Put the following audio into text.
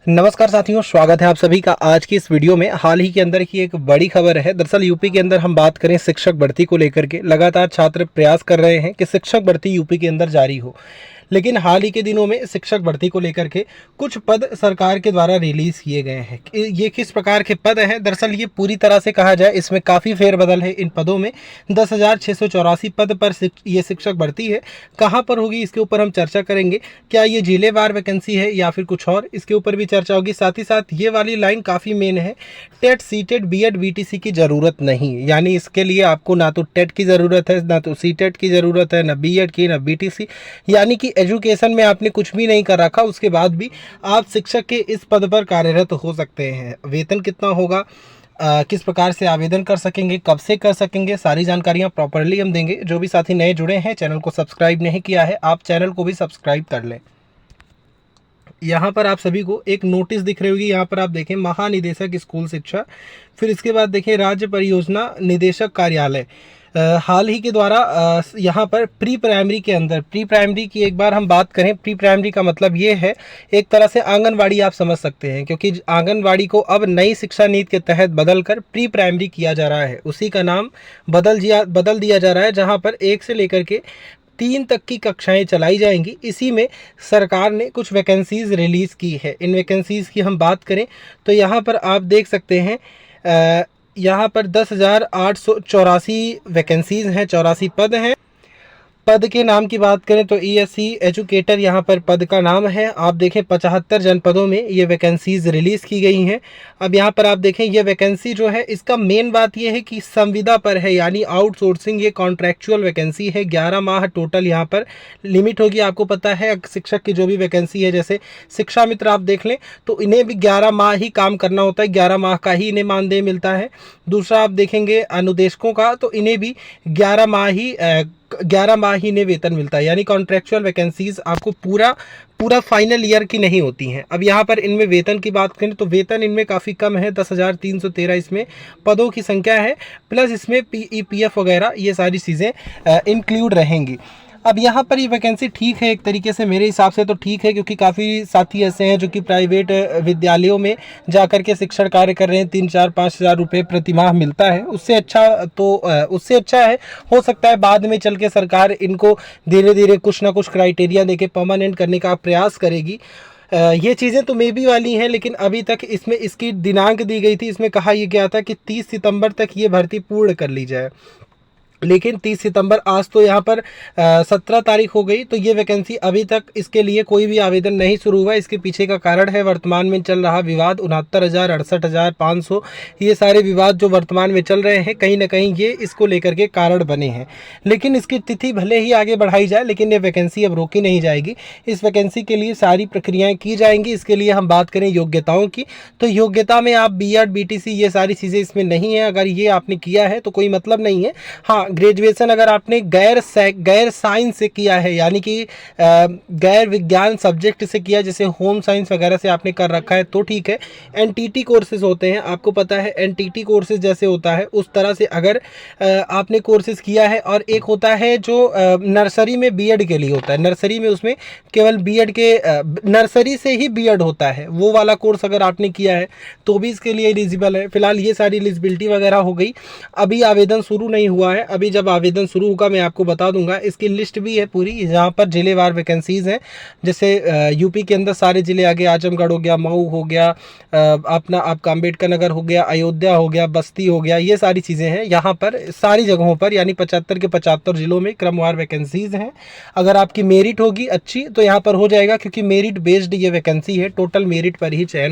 नमस्कार साथियों, स्वागत है आप सभी का आज की इस वीडियो में। हाल ही के अंदर की एक बड़ी खबर है। दरअसल यूपी के अंदर हम बात करें शिक्षक भर्ती को लेकर के, लगातार छात्र प्रयास कर रहे हैं कि शिक्षक भर्ती यूपी के अंदर जारी हो, लेकिन हाल ही के दिनों में शिक्षक भर्ती को लेकर के कुछ पद सरकार के द्वारा रिलीज किए गए हैं। ये किस प्रकार के पद हैं? दरअसल ये पूरी तरह से कहा जाए इसमें काफ़ी फेरबदल है। इन पदों में 10,684 पद पर ये शिक्षक भर्ती है। कहाँ पर होगी इसके ऊपर हम चर्चा करेंगे। क्या ये जिलेवार वैकेंसी है या फिर कुछ और, इसके ऊपर भी चर्चा होगी। साथ ही साथ ये वाली लाइन काफ़ी मेन है, टेट सीटेट बीएड बीटीसी की ज़रूरत नहीं, यानी इसके लिए आपको ना तो टेट की ज़रूरत है, ना तो सीटेट की ज़रूरत है, ना बीएड की, ना बीटीसी, यानी कि एजुकेशन में आपने कुछ भी नहीं कर रखा, उसके बाद भी आप शिक्षक के इस पद पर कार्यरत हो सकते हैं। वेतन कितना होगा, किस प्रकार से आवेदन कर सकेंगे, कब से कर सकेंगे, सारी जानकारियां प्रॉपर्ली हम देंगे। जो भी साथी नए जुड़े हैं, चैनल को सब्सक्राइब नहीं किया है, आप चैनल को भी सब्सक्राइब कर लें। यहाँ पर आप सभी को एक नोटिस दिख रही होगी। यहाँ पर आप देखें महानिदेशक स्कूल शिक्षा, फिर इसके बाद देखें राज्य परियोजना निदेशक कार्यालय। हाल ही के द्वारा यहाँ पर प्री प्राइमरी के अंदर, प्री प्राइमरी की एक बार हम बात करें, प्री प्राइमरी का मतलब ये है एक तरह से आंगनवाड़ी आप समझ सकते हैं, क्योंकि आंगनवाड़ी को अब नई शिक्षा नीति के तहत बदलकर प्री प्राइमरी किया जा रहा है। उसी का नाम बदल दिया जा रहा है, जहाँ पर 1 से लेकर के 3 तक की कक्षाएं चलाई जाएंगी। इसी में सरकार ने कुछ वैकेंसीज रिलीज़ की है। इन वैकेंसीज की हम बात करें तो यहाँ पर आप देख सकते हैं, यहाँ पर 10,884 वैकेंसीज हैं, 84 पद हैं। पद के नाम की बात करें तो ईएससी एजुकेटर यहाँ पर पद का नाम है। आप देखें 75 जनपदों में ये वैकेंसीज रिलीज़ की गई हैं। अब यहाँ पर आप देखें ये वैकेंसी जो है, इसका मेन बात ये है कि संविदा पर है, यानी आउटसोर्सिंग, ये कॉन्ट्रैक्चुअल वैकेंसी है। 11 माह टोटल यहाँ पर लिमिट होगी। आपको पता है शिक्षक की जो भी वैकेंसी है, जैसे शिक्षा मित्र आप देख लें तो इन्हें भी 11 माह ही काम करना होता है, 11 माह का ही इन्हें मानदेय मिलता है। दूसरा आप देखेंगे अनुदेशकों का, तो इन्हें भी 11 माह ही इन्हें वेतन मिलता है, यानी कॉन्ट्रैक्चुअल वैकेंसीज आपको पूरा फाइनल ईयर की नहीं होती हैं। अब यहाँ पर इनमें वेतन की बात करें तो वेतन इनमें काफ़ी कम है, 10,313 इसमें पदों की संख्या है, प्लस इसमें पीईपीएफ वगैरह ये सारी चीज़ें इंक्लूड रहेंगी। अब यहाँ पर ये वैकेंसी ठीक है, एक तरीके से मेरे हिसाब से तो ठीक है, क्योंकि काफ़ी साथी ऐसे हैं जो कि प्राइवेट विद्यालयों में जा कर के शिक्षण कार्य कर रहे हैं। 3-4-5 हज़ार रुपये प्रति माह मिलता है। उससे अच्छा है, हो सकता है बाद में चल के सरकार इनको धीरे धीरे कुछ ना कुछ क्राइटेरिया देके परमानेंट करने का प्रयास करेगी। ये चीज़ें तो मे बी वाली हैं, लेकिन अभी तक इसमें इसकी दिनांक दी गई थी, इसमें कहा यह गया था कि 30 सितंबर तक ये भर्ती पूर्ण कर ली जाए, लेकिन 30 सितंबर आज तो यहाँ पर 17 तारीख हो गई, तो ये वैकेंसी अभी तक इसके लिए कोई भी आवेदन नहीं शुरू हुआ। इसके पीछे का कारण है वर्तमान में चल रहा विवाद, 69,000, 68,500, ये सारे विवाद जो वर्तमान में चल रहे हैं, कहीं ना कहीं ये इसको लेकर के कारण बने हैं। लेकिन इसकी तिथि भले ही आगे बढ़ाई जाए, लेकिन ये वैकेंसी अब रोकी नहीं जाएगी। इस वैकेंसी के लिए सारी प्रक्रियाएँ की जाएंगी। इसके लिए हम बात करें योग्यताओं की, तो योग्यता में आप बीएड बीटीसी ये सारी चीज़ें इसमें नहीं है। अगर ये आपने किया है तो कोई मतलब नहीं है। हाँ, ग्रेजुएशन अगर आपने गैर साइंस से किया है, यानी कि गैर विज्ञान सब्जेक्ट से किया, जैसे होम साइंस वगैरह से आपने कर रखा है, तो ठीक है। एनटीटी कोर्सेज होते हैं, आपको पता है एनटीटी कोर्सेज जैसे होता है उस तरह से अगर आपने कोर्सेज किया है। और एक होता है जो नर्सरी में बीएड के लिए होता है, नर्सरी में उसमें केवल बीएड के नर्सरी से ही बीएड होता है, वो वाला कोर्स अगर आपने किया है तो भी इसके लिए एलिजिबल है। फिलहाल ये सारी एलिजिबिलिटी वगैरह हो गई, अभी आवेदन शुरू नहीं हुआ है। अभी जब आवेदन शुरू होगा मैं आपको बता दूंगा। इसकी लिस्ट भी है पूरी, जहाँ पर जिलेवार वैकेंसीज हैं, जैसे यूपी के अंदर सारे जिले आगे, आजमगढ़ हो गया, मऊ हो गया, अपना आपका अम्बेडकर नगर हो गया, अयोध्या हो गया, बस्ती हो गया, ये सारी चीज़ें हैं। यहाँ पर सारी जगहों पर, यानी 75 के 75 जिलों में क्रमवार वैकेंसीज हैं। अगर आपकी मेरिट होगी अच्छी तो यहाँ पर हो जाएगा, क्योंकि मेरिट बेस्ड ये वैकेंसी है, टोटल मेरिट पर ही चयन